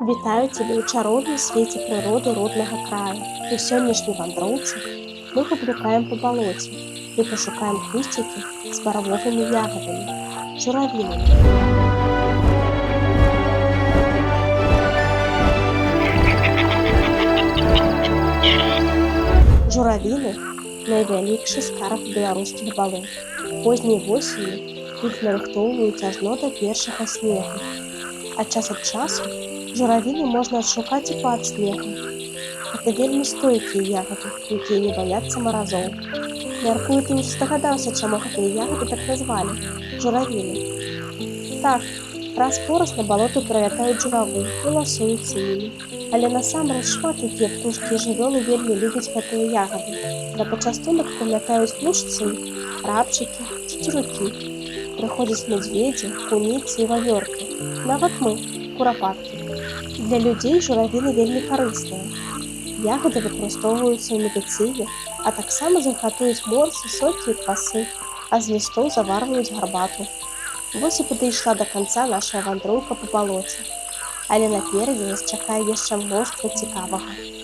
Вітаю цябе ў чароўным свеце прыроды роднага краю. У сённяшняй вандроўцы мы паблукаем па балоце і пашукаем кусцікі з баравовымі ягадамі, журавінамі. Журавіны найвялікшы скарб беларускіх балот. Позняй восенню іх нарыхтоўваюць ажно да першага снегу. А час ад часу журавіны можна адшукаць і пад снегам. Гэта вельмі стойкія ягады, якія не баяцца маразоў. Мяркую, ты ўжо здагадаўся, чаму гэтыя ягады так назвалі журавіны. Так, раз-пораз на балоты прылятаюць журавы і ласуюцца імі. Але насамрэч шмат якія птушкі і жывёлы вельмі любяць гэтыя ягады. На пачастунак прылятаюць лушчыны, рабчыкі, цецюрукі. Прыходзяць мядзведзі, куніцы і вавёркі. Нават мы, курапаткі. Для людзей журавіны вельмі карысныя. Ягады выкарыстоўваюцца ў медыцыне, а таксама з іх гатуюць морсы, сокі і квасы, а з лістоў заварваюць гарбату. Вось і падышла да канца наша вандроўка па балоце. Але наперадзе нас чакае яшчэ мноства цікавага.